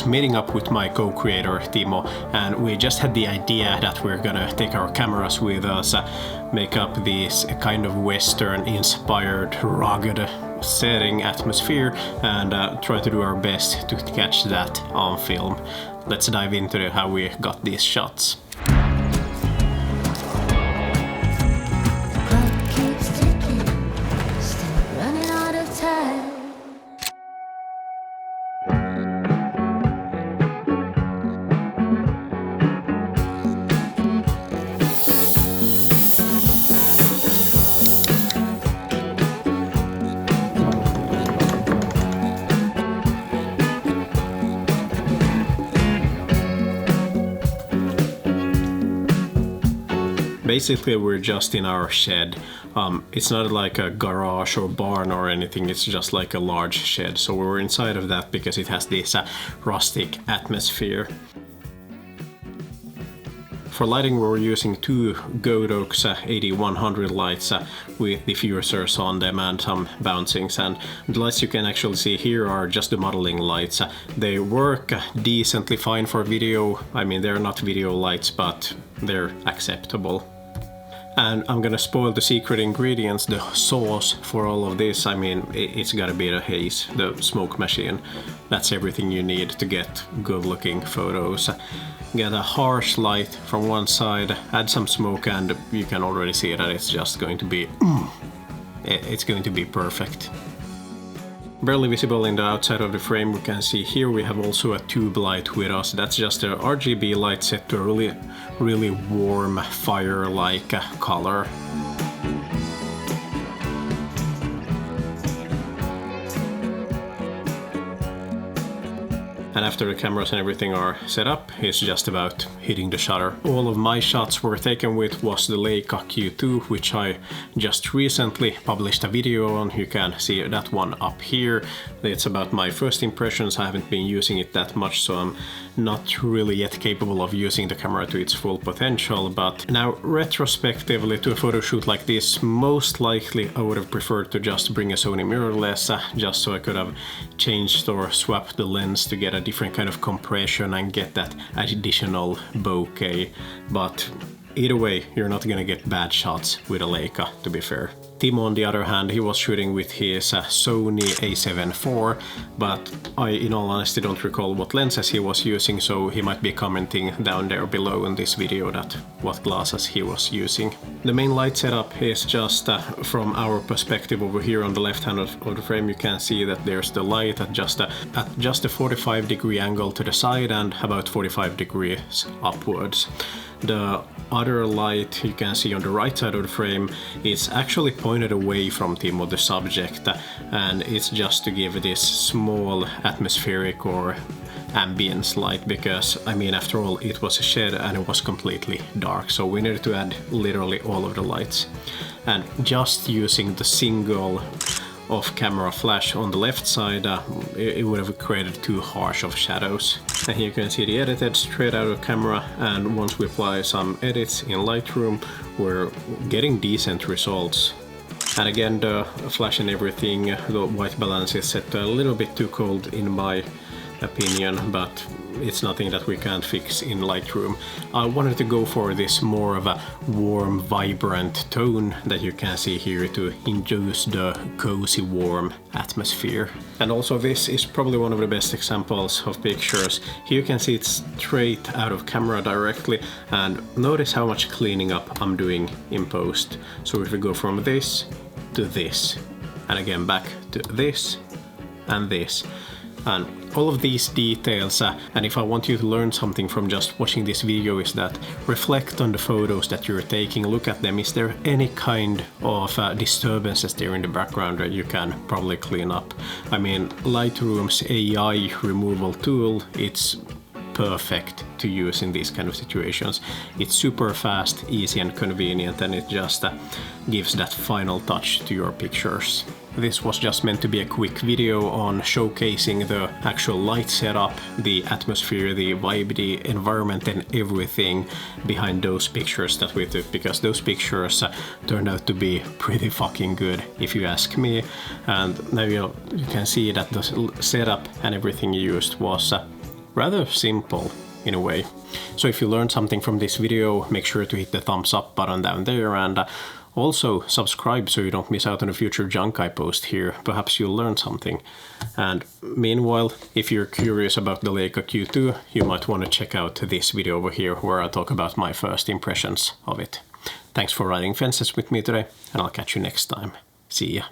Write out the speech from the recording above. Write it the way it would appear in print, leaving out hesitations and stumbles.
was meeting up with my co-creator Timo, and we just had the idea that we're gonna take our cameras with us, make up this kind of Western inspired rugged setting atmosphere, and try to do our best to catch that on film. Let's dive into how we got these shots. Basically, we're just in our shed. It's not like a garage or barn or anything, it's just like a large shed. So we were inside of that because it has this rustic atmosphere. For lighting, we were using two Godox 8100 lights with diffusers on them and some bouncings, and the lights you can actually see here are just the modeling lights. They work decently fine for video. I mean, they're not video lights, but they're acceptable. And I'm gonna spoil the secret ingredients, the sauce for all of this. I mean, it's gotta be the haze, the smoke machine. That's everything you need to get good looking photos. Get a harsh light from one side, add some smoke, and you can already see that it's just going to be, it's going to be perfect. Barely visible in the outside of the frame, we can see here we have also a tube light with us. That's just a RGB light set to a really warm fire-like color. And after the cameras and everything are set up, it's just about hitting the shutter. All of my shots were taken with was the Leica Q2, which I just recently published a video on. You can see that one up here. It's about my first impressions. I haven't been using it that much, so I'm not really yet capable of using the camera to its full potential. But now, retrospectively, to a photo shoot like this, most likely I would have preferred to just bring a Sony mirrorless, just so I could have changed or swapped the lens to get a different kind of compression and get that additional bokeh. But either way, you're not gonna get bad shots with a Leica, to be fair. Timo, on the other hand, he was shooting with his Sony a7 IV, but I, in all honesty, don't recall what lenses he was using, so he might be commenting down there below in this video that what glasses he was using. The main light setup is just from our perspective over here on the left hand of the frame. You can see that there's the light at just a 45-degree angle to the side and about 45 degrees upwards. The other light you can see on the right side of the frame is actually pointed away from Timo, the subject, and it's just to give this small atmospheric or ambience light, because I mean, after all, it was a shed and it was completely dark, so we needed to add literally all of the lights. And just using the single off-camera flash on the left side, it would have created too harsh of shadows. And here you can see the edited straight out of camera, and once we apply some edits in Lightroom, we're getting decent results. And again, the flash and everything, the white balance is set a little bit too cold in my opinion, but it's nothing that we can't fix in Lightroom. I wanted to go for this more of a warm, vibrant tone that you can see here to induce the cozy, warm atmosphere. And also, this is probably one of the best examples of pictures. Here you can see it straight out of camera directly, and notice how much cleaning up I'm doing in post. So if we go from this to this, and again back to this and this, and all of these details, and if I want you to learn something from just watching this video, is that reflect on the photos that you're taking, look at them. Is there any kind of disturbances there in the background that you can probably clean up? I mean, Lightroom's AI removal tool, it's perfect to use in these kind of situations. It's super fast, easy and convenient, and it just gives that final touch to your pictures. This was just meant to be a quick video on showcasing the actual light setup, the atmosphere, the vibe, the environment and everything behind those pictures that we took, because those pictures turned out to be pretty fucking good, if you ask me. And now you can see that the setup and everything used was rather simple in a way. So if you learned something from this video, make sure to hit the thumbs up button down there, and also subscribe so you don't miss out on a future junk I post here. Perhaps you'll learn something. And meanwhile, if you're curious about the Leica Q2, you might want to check out this video over here where I talk about my first impressions of it. Thanks for riding fences with me today, and I'll catch you next time. See ya.